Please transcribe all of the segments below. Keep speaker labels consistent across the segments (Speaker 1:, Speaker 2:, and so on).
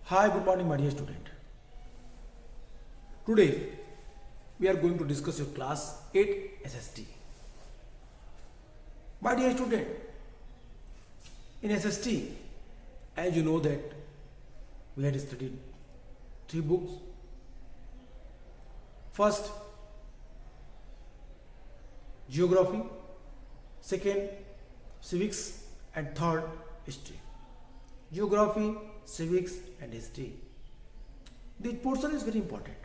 Speaker 1: Hi, good morning, my dear student. Today we are going to discuss your class 8 SST. My dear student, in SST, as you know that we had studied three books. First, geography, second, civics, and third, history. Geography, civics, and history. This portion is very important.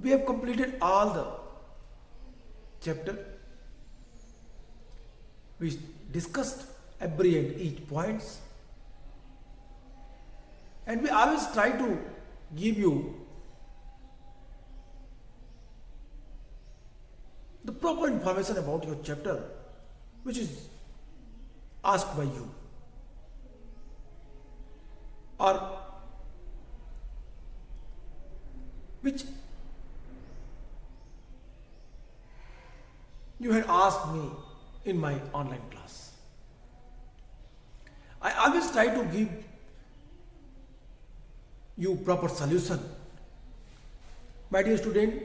Speaker 1: We have completed all the chapter. We discussed every and each points, and we always try to give you the proper information about your chapter, which is asked by you, or which you had asked me in my online class. I always try to give you proper solution. My dear student,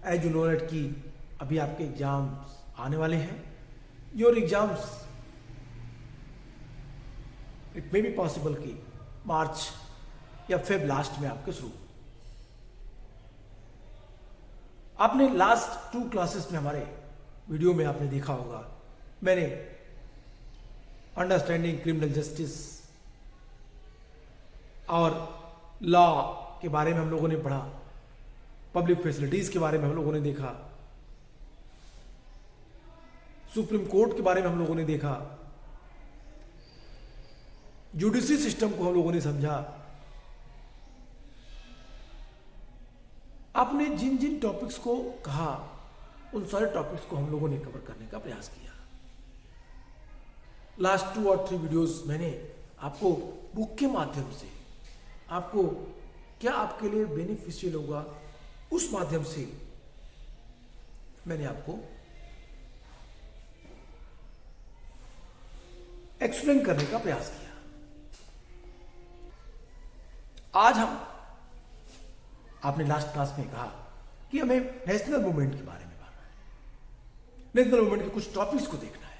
Speaker 1: as you know that कि अभी आपके exams आने वाले हैं. Your exams it may be possible कि मार्च या Feb last में आपके शुरू. आपने लास्ट 2 क्लासेस में हमारे वीडियो में आपने देखा होगा, मैंने अंडरस्टैंडिंग क्रिमिनल जस्टिस और लॉ के बारे में हम लोगों ने पढ़ा, पब्लिक फैसिलिटीज के बारे में हम लोगों ने देखा, सुप्रीम कोर्ट के बारे में हम लोगों ने देखा, जुडिशरी सिस्टम को हम लोगों ने समझा. आपने जिन जिन टॉपिक्स को कहा उन सारे टॉपिक्स को हम लोगों ने कवर करने का प्रयास किया. लास्ट 2 और 3 वीडियोस मैंने आपको बुक के माध्यम से आपको क्या आपके लिए बेनिफिशियल होगा उस माध्यम से मैंने आपको एक्सप्लेन करने का प्रयास किया. आज हम आपने लास्ट क्लास में कहा कि हमें नेशनल मूवमेंट के बारे में बात है. नेशनल मूवमेंट के कुछ टॉपिक्स को देखना है.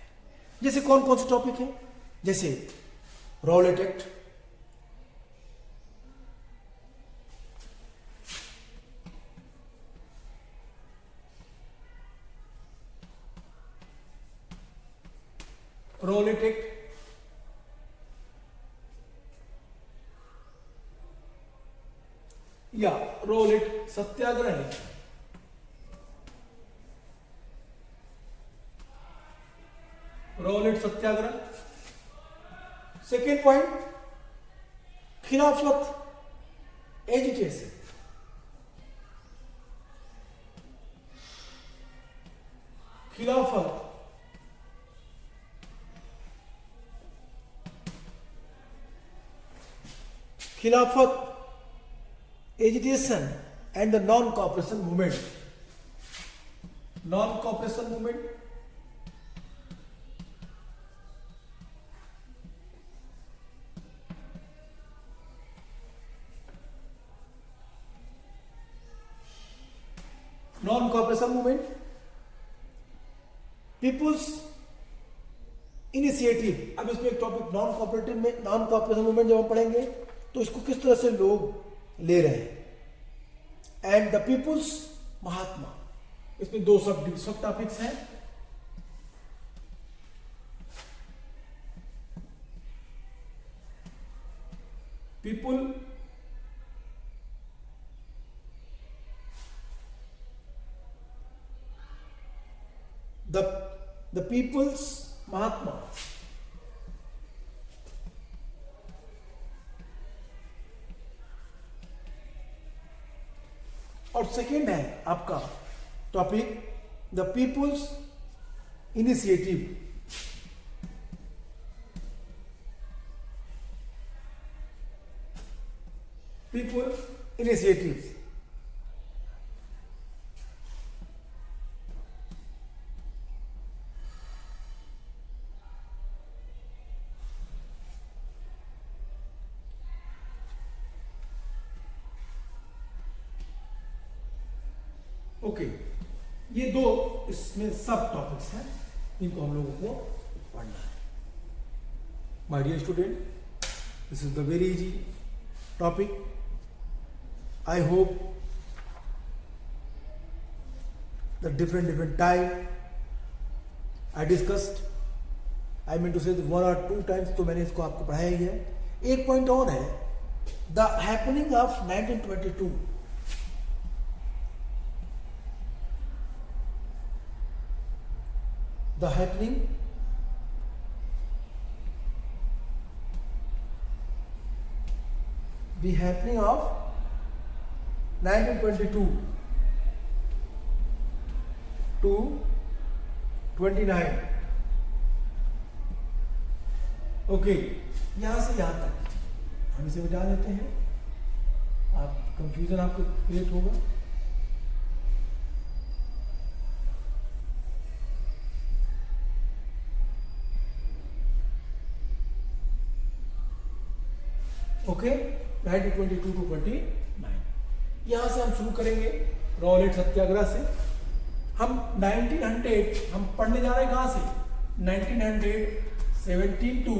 Speaker 1: जैसे कौन कौन से टॉपिक हैं, जैसे रॉलेट एक्ट, रॉलेट एक्ट, या रॉलेट सत्याग्रह है. रॉलेट सत्याग्रह. सेकेंड पॉइंट, खिलाफत एजिटेशन. खिलाफत खिलाफत agitation and the non-cooperation movement. Non-cooperation movement. Non-cooperation movement. People's initiative. अब इसमें एक टॉपिक नॉन कोऑपरेटिव में नॉन कोऑपरेशन मूवमेंट जब हम पढ़ेंगे तो इसको किस तरह से लोग ले रहे हैं. And the people's Mahatma. इसमें 2 सब टॉपिक्स हैं. People the people's Mahatma. और सेकेंड है आपका topic the people's initiative. People initiative. Okay, ये दो इसमें सब टॉपिक्स हैं, इनको हम लोगों को पढ़ना है. My dear student, this is the very easy topic. I hope the different time I discussed, I mean to say 1 or 2 times तो मैंने इसको आपको पढ़ाया ही है. एक पॉइंट और है, the happening of 1922. The happening of 1922 to 29. Okay, यहां से यहां तक हम इसे मिटा देते हैं. आप कंफ्यूजन आपको क्रिएट होगा. Okay, 1922 to 29. यहां से हम शुरू करेंगे रॉलेट सत्याग्रह से. हम 1900 हम पढ़ने जा रहे हैं कहां से, 1917 टू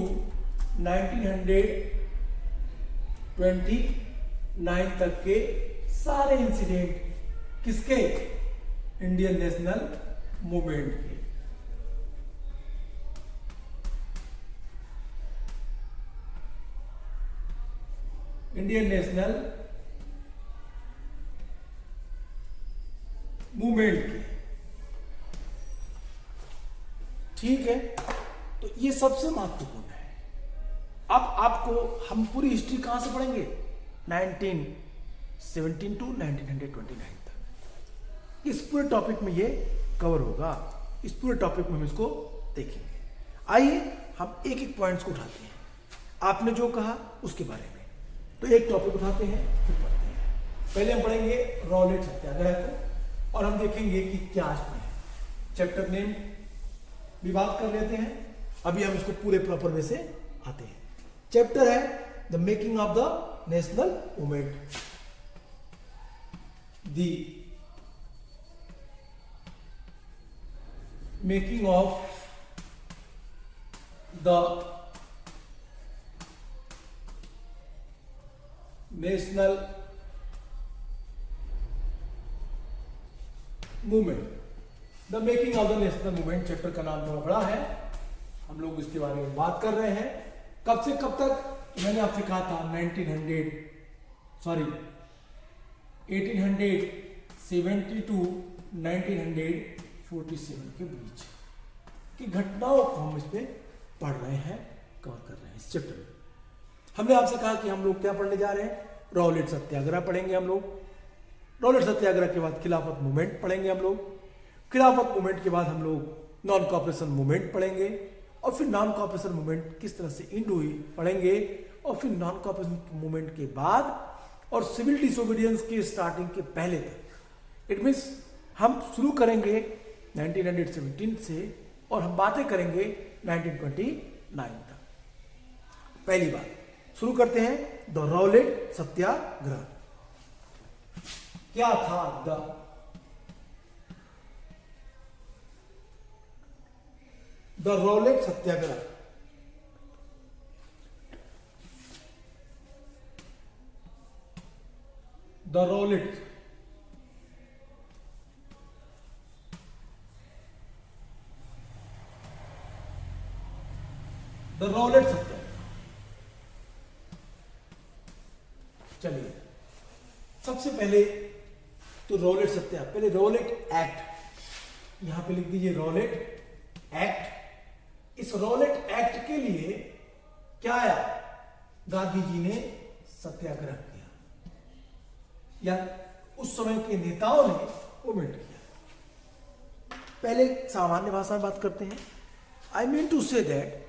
Speaker 1: 1929 तक के सारे इंसिडेंट किसके, इंडियन नेशनल मूवमेंट के. इंडियन नेशनल मूवमेंट के. ठीक है, तो ये सबसे महत्वपूर्ण है. अब आपको हम पूरी हिस्ट्री कहां से पढ़ेंगे, 1917 टू 1929 तक. इस पूरे टॉपिक में ये कवर होगा. इस पूरे टॉपिक में हम इसको देखेंगे. आइए हम एक एक पॉइंट्स को उठाते हैं. आपने जो कहा उसके बारे में तो एक टॉपिक उठाते हैं, फिर पढ़ते हैं. पहले हम पढ़ेंगे रॉलेट सत्याग्रह को और हम देखेंगे कि क्या इसमें है. चैप्टर नेम भी बात कर लेते हैं. अभी हम इसको पूरे प्रॉपर वे से आते हैं. चैप्टर है the making of the national movement. The making of the national movement. The making of the national movement chapter का नाम थोड़ा बड़ा है. हम लोग इसके बारे में बात कर रहे हैं. कब से कब तक, मैंने आपसे कहा था 1870 टू 1947 के बीच की घटनाओं को हम इस पे पढ़ रहे हैं, कवर कर रहे हैं इस चैप्टर में. हमने आपसे कहा कि हम लोग क्या पढ़ने जा रहे हैं, रॉलेट सत्याग्रह पढ़ेंगे हम लोग. रॉलेट सत्याग्रह के बाद खिलाफत मूवमेंट पढ़ेंगे हम लोग. खिलाफत मूवमेंट के बाद हम लोग नॉन कॉपरेशन मूवमेंट पढ़ेंगे और फिर नॉन कॉपरेशन मूवमेंट किस तरह से इंड हुई पढ़ेंगे. और फिर नॉन कॉपरेशन मूवमेंट के बाद और सिविल डिसोबीडियंस के स्टार्टिंग के पहले तक, इट मीन्स हम शुरू करेंगे 1917 से और हम बातें करेंगे 1929 तक. पहली बात शुरू करते हैं, द रॉलेट सत्याग्रह. क्या था the Rowlatt Satyagraha? The Rowlatt Satyagraha. चलिए, सबसे पहले तो रॉलेट सत्याग्रह, पहले रॉलेट एक्ट यहां पे लिख दीजिए, रॉलेट एक्ट. इस रॉलेट एक्ट के लिए क्या आया, गांधी जी ने सत्याग्रह किया या उस समय के नेताओं ने मूवमेंट किया. पहले सामान्य भाषा में बात करते हैं. I mean to say that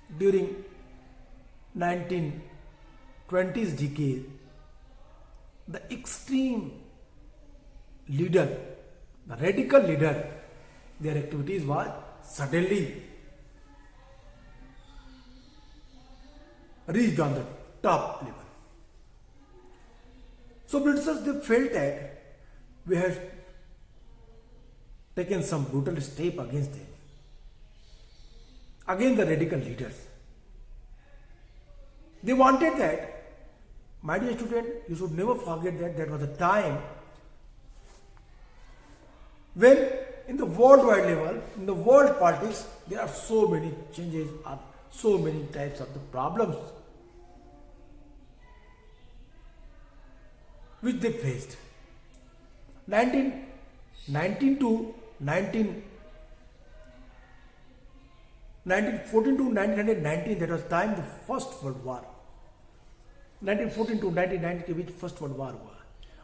Speaker 1: during 1920s decade, the extreme leader, the radical leader, their activities was suddenly reached on the top level. So Britishers, they felt that we have taken some brutal step against them, against the radical leaders. They wanted that, my dear student, you should never forget that that was a time when in the worldwide level, in the world politics, there are so many changes, so many types of the problems which they faced. 1914 to 1919, that was time the First World War. 1914 to 1919 के बीच first world war हुआ,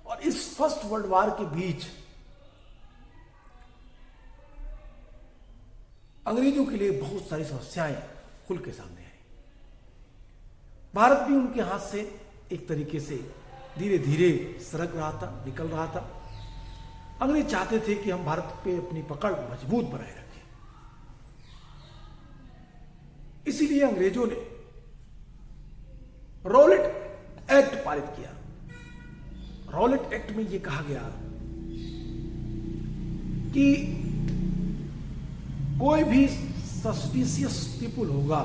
Speaker 1: और इस first world war के बीच अंग्रेजों के लिए बहुत सारी समस्याएं खुल के सामने आई। भारत भी उनके हाथ से एक तरीके से धीरे धीरे सरक रहा था, निकल रहा था। अंग्रेज चाहते थे कि हम भारत पे अपनी पकड़ मजबूत बनाए रखें, इसीलिए अंग्रेजों ने रॉलेट एक्ट पारित किया। रॉलेट एक्ट में यह कहा गया कि कोई भी सस्पिशियस पीपुल होगा,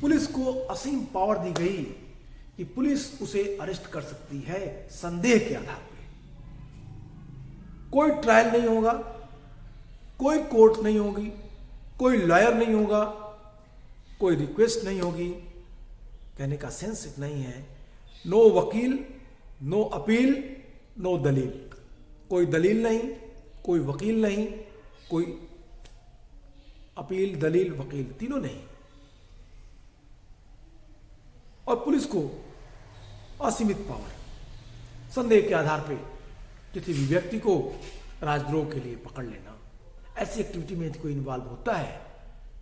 Speaker 1: पुलिस को असीम पावर दी गई कि पुलिस उसे अरेस्ट कर सकती है संदेह के आधार पर। कोई ट्रायल नहीं होगा, कोई कोर्ट नहीं होगी, कोई लॉयर नहीं होगा, कोई रिक्वेस्ट नहीं होगी। कहने का सेंस इतना ही है, नो वकील, नो अपील, नो दलील। कोई दलील नहीं, कोई वकील नहीं, कोई अपील, दलील, वकील तीनों नहीं। और पुलिस को असीमित पावर, संदेह के आधार पर किसी भी व्यक्ति को राजद्रोह के लिए पकड़ लेना, ऐसी एक्टिविटी में यदि कोई इन्वॉल्व होता है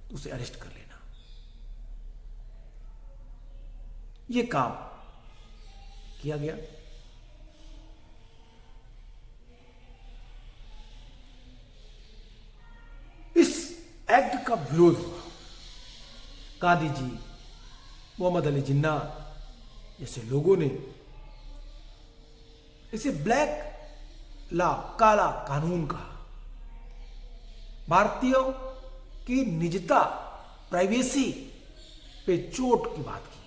Speaker 1: तो उसे अरेस्ट कर लेना। यह काम किया गया। इस एक्ट का विरोध हुआ। गांधी जी, मोहम्मद अली जिन्ना जैसे लोगों ने इसे ब्लैक लॉ, काला कानून कहा। भारतीयों की निजता, प्राइवेसी पे चोट की बात की।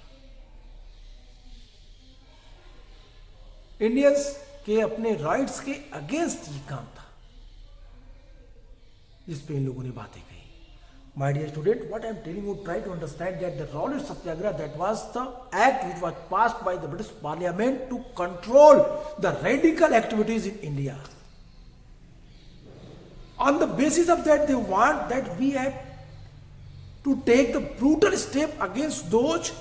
Speaker 1: इंडियंस के अपने राइट्स के अगेंस्ट ये काम था, जिस पे इन लोगों ने बातें कही। My dear student, what I am telling you, try to understand that the Rowlatt Satyagraha, that was the act which was passed by the British Parliament to control the radical activities in India. On the basis of that, they want that we have to take the brutal step against those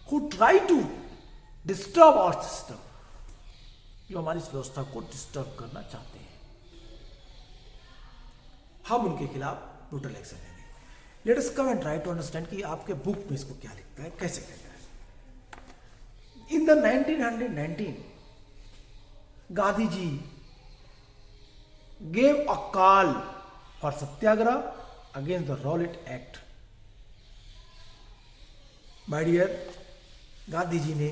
Speaker 1: who try to disturb our system, जो हमारी इस व्यवस्था को disturb करना चाहते हैं। हम उनके खिलाफ ब्रूटल एक्शन लेंगे। Let us come and try to understand कि आपके बुक में इसको क्या लिखता है, कैसे कहता है। In the 1919 Gandhi ji gave a call for satyagraha against the Rowlatt Act. My dear, Gandhi ji ने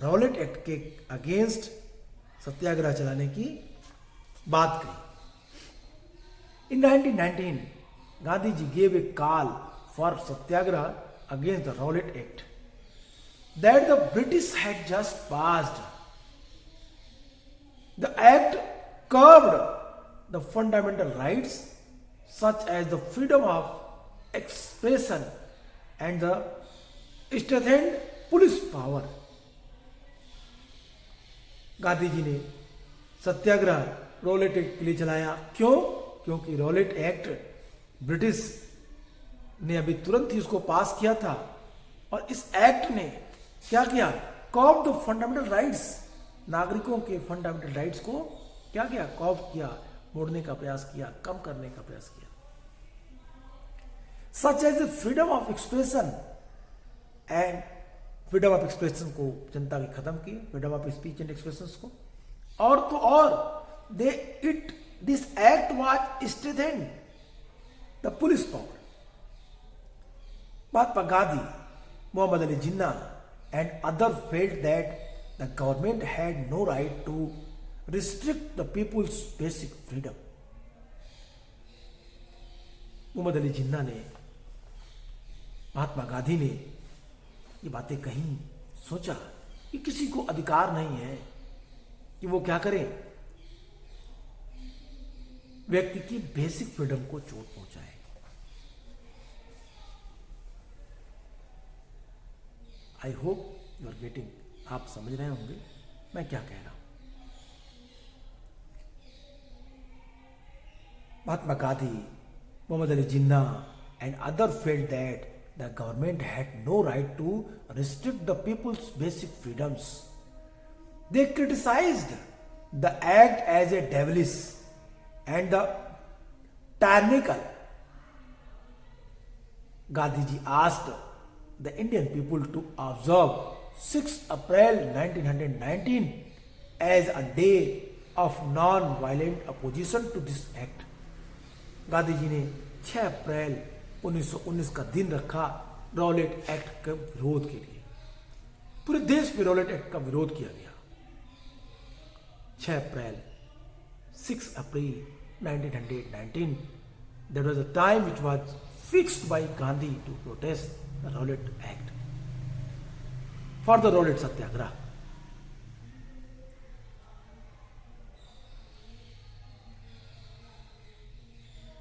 Speaker 1: रॉलेट एक्ट के अगेंस्ट सत्याग्रह चलाने की बात कही। In 1919, Gandhi ji gave a call for satyagraha against the Rowlatt Act that the British had just passed. The act curbed the fundamental rights such as the freedom of expression and the strengthened police power. Gandhi ji ने सत्याग्रह Rowlatt Act के लिए चलाया। क्यों? क्योंकि Rowlatt act British ने अभी तुरंत ही उसको पास किया था, और इस एक्ट ने क्या किया? कर्ब द फंडामेंटल राइट्स, नागरिकों के फंडामेंटल राइट्स को क्या किया? कर्ब किया, मोड़ने का प्रयास किया, कम करने का प्रयास किया। Such as freedom of expression, and freedom of expression को जनता की खत्म की, freedom of speech and expression को। और तो और this act was strengthened the police power. Mahatma Gandhi, Muhammad Ali Jinnah and others felt that the government had no right to restrict the people's basic freedom. Mohammad Ali Jinnah ने, महात्मा गांधी ने ये बातें कहीं, सोचा कि किसी को अधिकार नहीं है कि वो क्या करे, व्यक्ति की बेसिक फ्रीडम को चोट पहुंचाए। I hope you are getting, आप समझ रहे होंगे मैं क्या कह रहा हूं। Mahatma Gandhi, Muhammad Ali Jinnah and others felt that the government had no right to restrict the people's basic freedoms. They criticized the act as a devilish and the tyrannical. Gandhi ji asked the Indian people to observe 6 April 1919 as a day of non-violent opposition to this act. Gandhi ji ने 6 अप्रैल 1919 का दिन रखा Rowlatt Act के विरोध के लिए। पूरे देश में रॉलेट एक्ट का विरोध किया गया। 6 अप्रैल 6 अप्रैल 1919, that was the time which was fixed by Gandhi to protest the Rowlatt Act for the Rowlatt Satyagraha.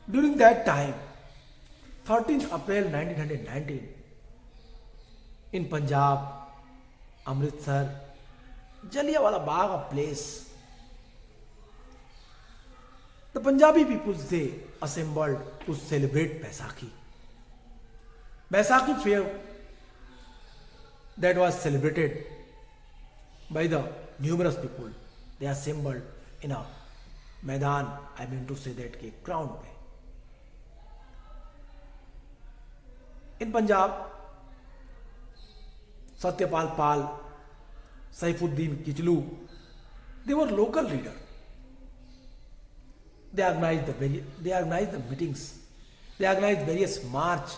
Speaker 1: During that time, 13th April 1919, in Punjab, Amritsar, Jallianwala Bagh place, the Punjabi peoples, they assembled to celebrate Baisakhi. Baisakhi fair that was celebrated by the numerous people. They assembled in a मैदान, I mean to say that के ground पे. In Punjab, Satyapal Pal, Saifuddin Kichlu, they were local leaders. They organized the meetings. They organized various march,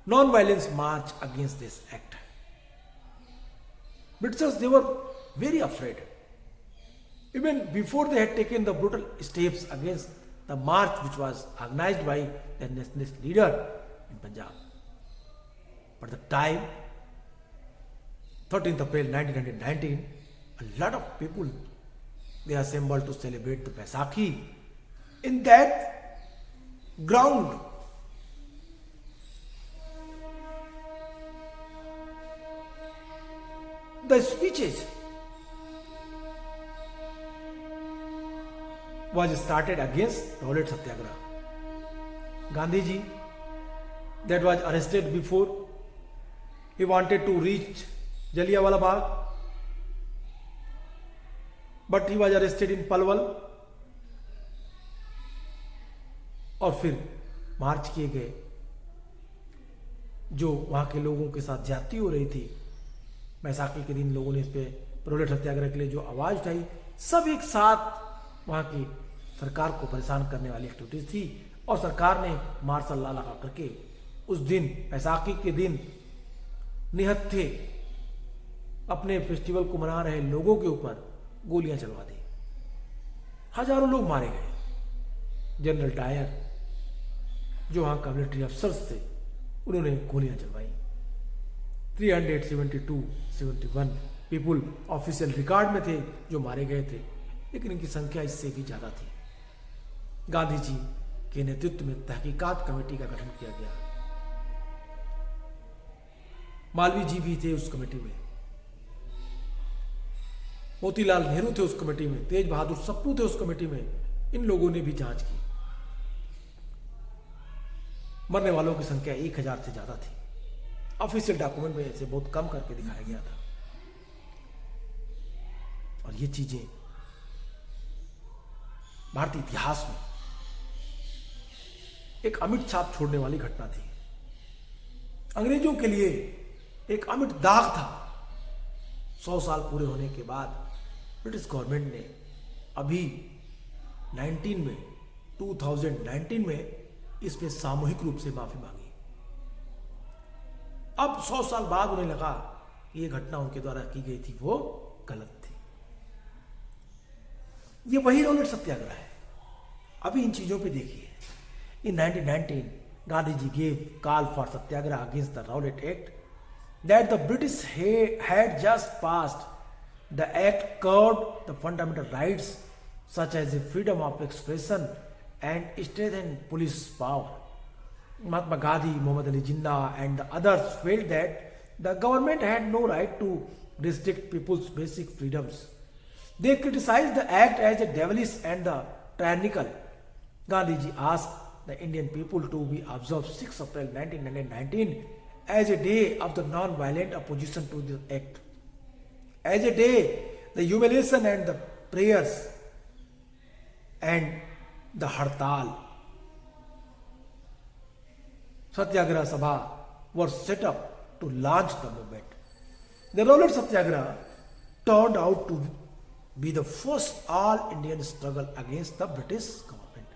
Speaker 1: non-violence march against this act. Britishers, they were very afraid. Even before they had taken the brutal steps against the march which was organized by the nationalist leader in Punjab. But the time, 13th April 1919, a lot of people, they assembled to celebrate the Baisakhi. In that ground, the speeches was started against Rowlatt Satyagraha. Gandhi ji, that was arrested before, he wanted to reach Jallianwala Bagh, but he was arrested in Palwal. और फिर मार्च किए गए, जो वहां के लोगों के साथ ज्यादती हो रही थी। बैसाखी के दिन लोगों ने इस पे रॉलेट सत्याग्रह के लिए जो आवाज उठाई, सब एक साथ वहां की सरकार को परेशान करने वाली एक्टिविटीज थी। और सरकार ने मार्शल लॉ लगा करके उस दिन, बैसाखी के दिन, निहत्थे अपने फेस्टिवल को मना रहे लोगों के ऊपर गोलियां चलवा दी। हजारों लोग मारे गए। जनरल डायर, जो वहां का मिलिट्री अफसर्स थे, उन्होंने गोलियां चलवाई। 372-71 पीपुल ऑफिशियल रिकॉर्ड में थे जो मारे गए थे, लेकिन इनकी संख्या इससे भी ज्यादा थी। गांधी जी के नेतृत्व में तहकीकात कमेटी का गठन किया गया। मालवीय जी भी थे उस कमेटी में, मोतीलाल नेहरू थे उस कमेटी में, तेज बहादुर सप्रू थे उस कमेटी में। इन लोगों ने भी जांच की। मरने वालों की संख्या 1000 से ज्यादा थी। ऑफिशियल डॉक्यूमेंट में इसे बहुत कम करके दिखाया गया था। और ये चीजें भारतीय इतिहास में एक अमिट छाप छोड़ने वाली घटना थी। अंग्रेजों के लिए एक अमिट दाग था। 100 साल पूरे होने के बाद ब्रिटिश गवर्नमेंट ने अभी 2019 में इस पे सामूहिक रूप से माफी मांगी। अब 100 साल बाद उन्हें लगा कि ये घटना उनके द्वारा की गई थी वो गलत थी। ये वही रॉलेट सत्याग्रह है। अभी इन चीजों पे देखिए, इन 1919 Gandhi ji gave call for satyagraha against the Rowlatt Act that the British had just passed. The act curbed the fundamental rights such as the freedom of expression and strengthened police power. Mahatma Gandhi, Muhammad Ali Jinnah and the others felt that the government had no right to restrict people's basic freedoms. They criticized the act as a devilish and tyrannical. Gandhiji asked the Indian people to be observed 6 April 1919 as a day of the non-violent opposition to the act. As a day, the humiliation and the prayers and the hartal, Satyagraha Sabha were set up to launch the movement. The Rowlatt Satyagraha turned out to be the first all-Indian struggle against the British government.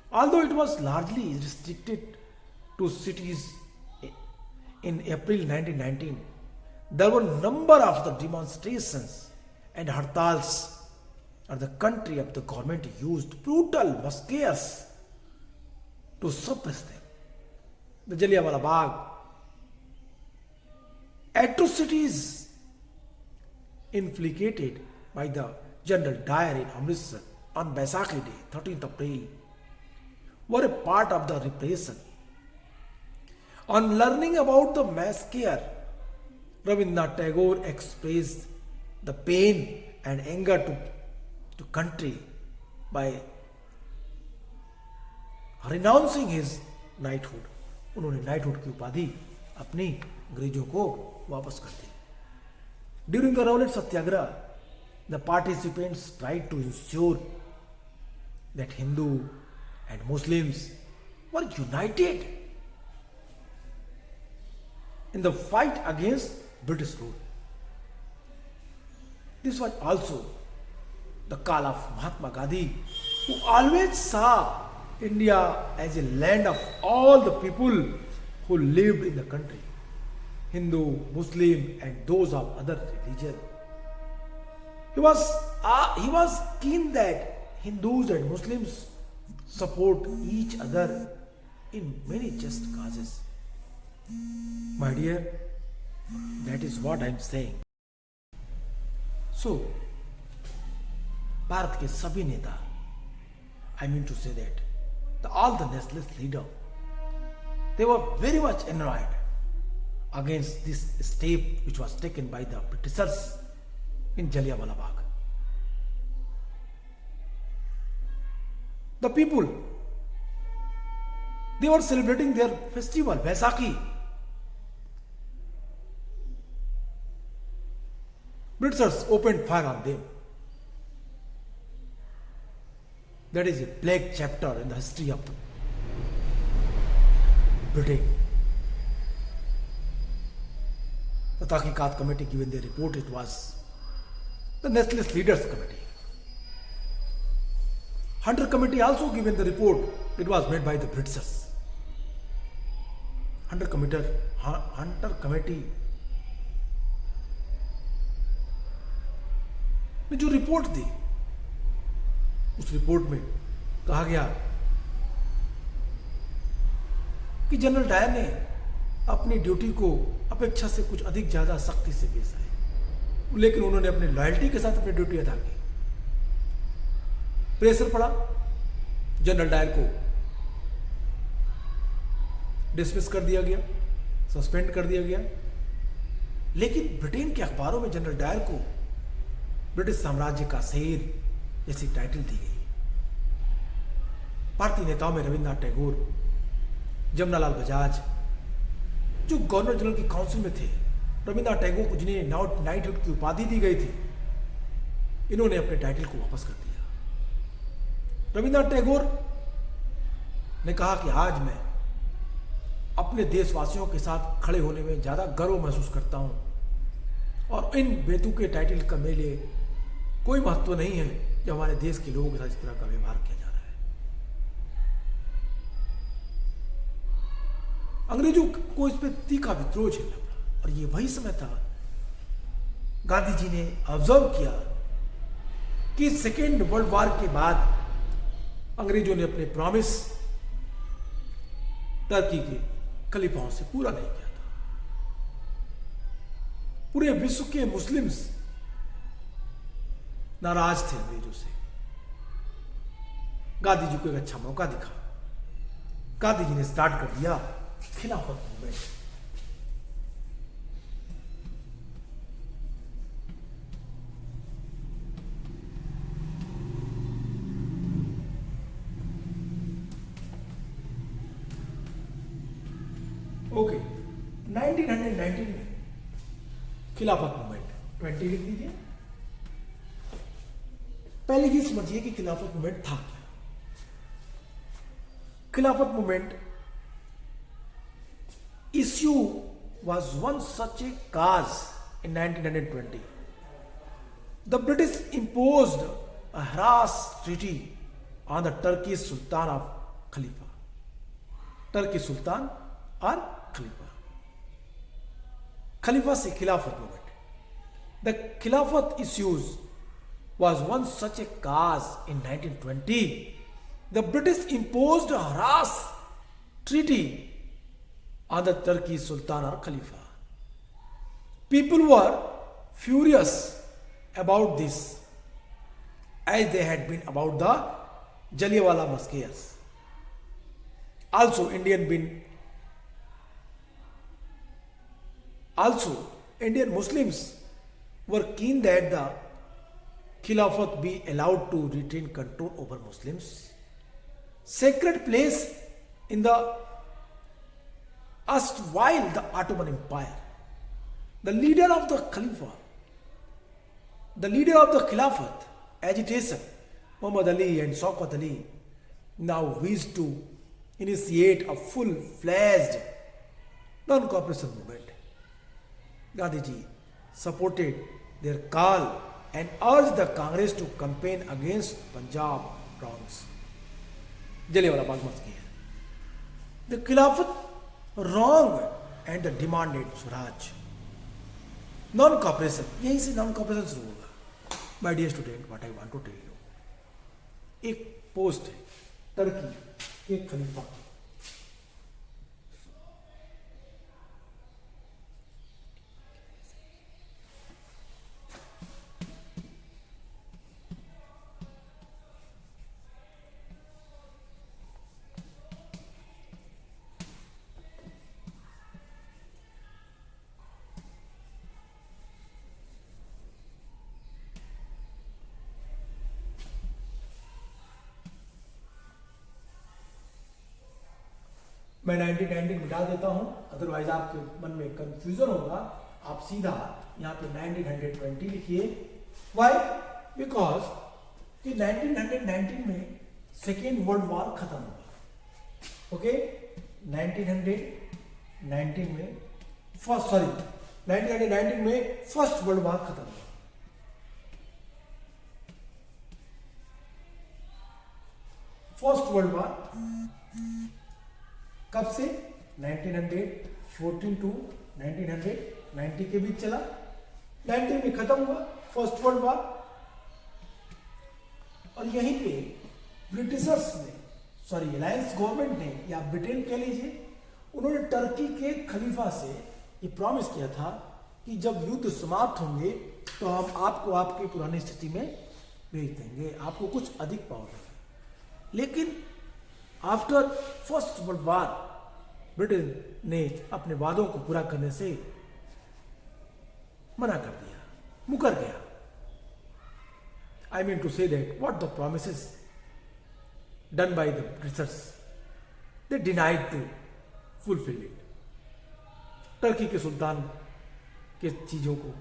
Speaker 1: Although it was largely restricted to cities in April 1919, there were a number of the demonstrations and hartals and the country of the government used brutal massacres to suppress them. The Jallianwala Bagh atrocities inflicted by the General Dyer in Amritsar on Baisakhi Day, 13th April, were a part of the repression. On learning about the massacre, Rabindranath Tagore expressed the pain and anger to country by renouncing his knighthood. उन्होंने knighthood की उपाधि अपनी अंग्रेजों को वापस कर दी. During the Rowlatt Satyagraha, the participants tried to ensure that Hindu and Muslims were united in the fight against British rule. This was also the call of Mahatma Gandhi, who always saw India as a land of all the people who lived in the country, Hindu, Muslim and those of other religion. He was keen that Hindus and Muslims support each other in many just causes. My dear, that is what I am saying. So, Bharat के सभी नेता, I mean to say that, all the nationalist leaders, they were very much annoyed against this step which was taken by the Britishers in Jallianwala Bagh. The people, they were celebrating their festival, Baisakhi. Britishers opened fire on them. That is a black chapter in the history of Britain. The Tahqiqat Committee given their report, it was the Nationalist Leaders Committee. Hunter Committee also given the report, it was made by the Britishers. Hunter Committee ने जो report दी, उस report में कहा गया कि general Dyer ने अपनी duty को अपेक्षा से कुछ अधिक ज्यादा सख्ती से पेश आए, लेकिन उन्होंने अपनी लॉयल्टी के साथ अपनी ड्यूटी अदा की. प्रेशर पड़ा, जनरल डायर को डिसमिस कर दिया गया, सस्पेंड कर दिया गया. लेकिन ब्रिटेन के अखबारों में जनरल डायर को ब्रिटिश साम्राज्य का शेर जैसी टाइटल दी गई. भारतीय नेताओं में रविन्द्रनाथ टैगोर, जमनालाल बजाज, जो गवर्नर जनरल की काउंसिल में थे, रविन्द्रनाथ टैगोर को जिन्हें नाइटहुड की उपाधि दी गई थी, इन्होंने अपने टाइटल को वापस कर दिया. रविन्द्रनाथ टैगोर ने कहा कि आज मैं अपने देशवासियों के साथ खड़े होने में ज्यादा गर्व महसूस करता हूं और इन बेतुके टाइटल का मेरे कोई महत्व नहीं है जो हमारे देश के लोगों के साथ इस तरह का व्यवहार किया जा रहा है. अंग्रेजों को इस पर तीखा विद्रोह झेलना पड़ा और ये वही समय था गांधी जी ने ऑब्जर्व किया कि सेकेंड वर्ल्ड वॉर के बाद अंग्रेजों ने अपने प्रॉमिस टर्की के खलीफाओं से पूरा नहीं किया था। पूरे विश्व के मुस्लिम्स नाराज थे अंग्रेजों से। गांधी जी को एक अच्छा मौका दिखा। गांधी जी ने स्टार्ट कर दिया खिलाफत मूवमेंट। ओके 1919 में खिलाफत मूवमेंट 20 लिख लीजिए। पहले ही समझिए कि खिलाफत मूवमेंट था क्या। खिलाफत movement issue was once such a cause in 1920. The British imposed a harass treaty on the Turkish Sultan of Khalifa. Turkish Sultan और खलीफा। खलीफा से खिलाफत movement. The Khilafat issues was once such a cause in 1920. The British imposed a harass treaty on the Turkish Sultan or Khalifa. People were furious about this, as they had been about the Jallianwala massacres. Also, Indian Muslims were keen that the Khilafat be allowed to retain control over Muslims' sacred place in the erstwhile the Ottoman Empire. The leader of the Khilafat agitation, Muhammad Ali and Shaukat Ali, now wished to initiate a full-fledged non-cooperation movement. Gandhi ji supported their call and urged the Congress to campaign against Punjab wrongs. Jallianwala Bagh massacre. The Khilafat wrong and the demanded Swaraj. Non-cooperation. यहीं से non-cooperation शुरू होगा. My dear student, what I want to tell you. एक post है Turkey एक खलीफा। मैं 1919 मिटा देता हूं, अदरवाइज आपके मन में कंफ्यूजन होगा। आप सीधा यहाँ पे 1920 लिखिए। वाई? बिकॉज कि 1919 में सेकेंड वर्ल्ड वॉर खत्म हुआ। ओके 1919 में 1919 में फर्स्ट वर्ल्ड वॉर खत्म हुआ। फर्स्ट वर्ल्ड वॉर कब से? 1914 टू 1990 के बीच चला। 19 में खत्म हुआ फर्स्ट वर्ल्ड वॉर। और यहीं पे ब्रिटिशर्स ने, अलायंस गवर्नमेंट ने, या ब्रिटेन कह लीजिए, उन्होंने टर्की के खलीफा से ये प्रॉमिस किया था कि जब युद्ध समाप्त होंगे तो हम आपको आपकी पुरानी स्थिति में भेज देंगे, आपको कुछ अधिक पावर देंगे। लेकिन after first world war Britain ने अपने वादों को पूरा करने से मना कर दिया, मुकर गया। I mean to say that what the promises done by the Britishers, they denied to fulfil it. Turkey के सुल्तान के चीजों को,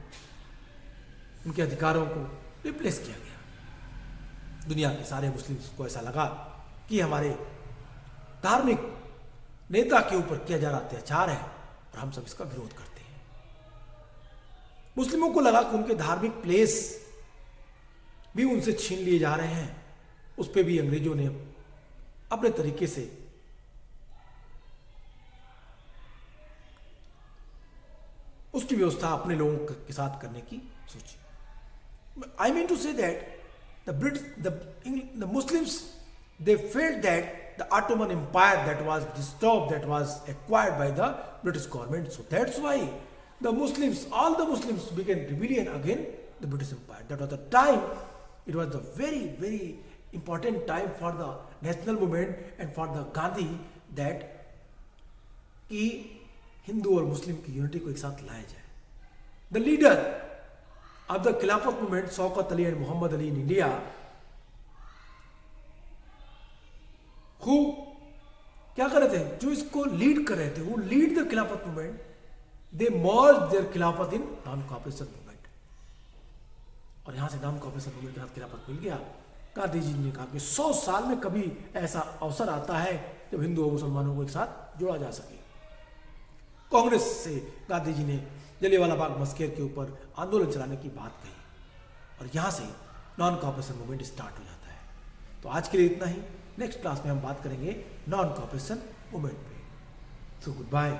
Speaker 1: उनके अधिकारों को रिप्लेस किया गया। दुनिया के सारे मुस्लिम्स को ऐसा लगा कि हमारे धार्मिक नेता के ऊपर किया जा रहा अत्याचार है और हम सब इसका विरोध करते हैं। मुस्लिमों को लगा कि उनके धार्मिक प्लेस भी उनसे छीन लिए जा रहे हैं। उस पर भी अंग्रेजों ने अपने तरीके से उसकी व्यवस्था अपने लोगों के साथ करने की सोची। I mean to say that the Muslims, they felt that the Ottoman Empire that was disturbed, that was acquired by the British government. So that's why the Muslims, all the Muslims began rebellion against the British Empire. That was the time, it was the very, very important time for the national movement and for the Gandhi that कि हिंदू और मुस्लिम की unity को एक साथ लाया जाए. The leader of the Khilafat movement Shaukat Ali and Mohammad Ali in India, who क्या कर रहे थे, जो इसको लीड कर रहे थे, वो lead the Khilafat movement, they merge there खिलाफत इन नॉन कॉपरेशन मूवमेंट. और यहां से नॉन कॉपरेशन मूवमेंट के साथ खिलाफत मिल गया. गांधी जी ने कहा कि 100 साल में कभी ऐसा अवसर आता है जब हिंदू और मुसलमानों को एक साथ जोड़ा जा सके. कांग्रेस से गांधी जी ने जलियांवाला बाग मस्केर के ऊपर आंदोलन चलाने की बात कही और यहां से नॉन कॉपरेशन मूवमेंट स्टार्ट हो जाता है. तो आज के लिए इतना ही. नेक्स्ट क्लास में हम बात करेंगे नॉन कॉपरेशन मूवमेंट पे. So good bye.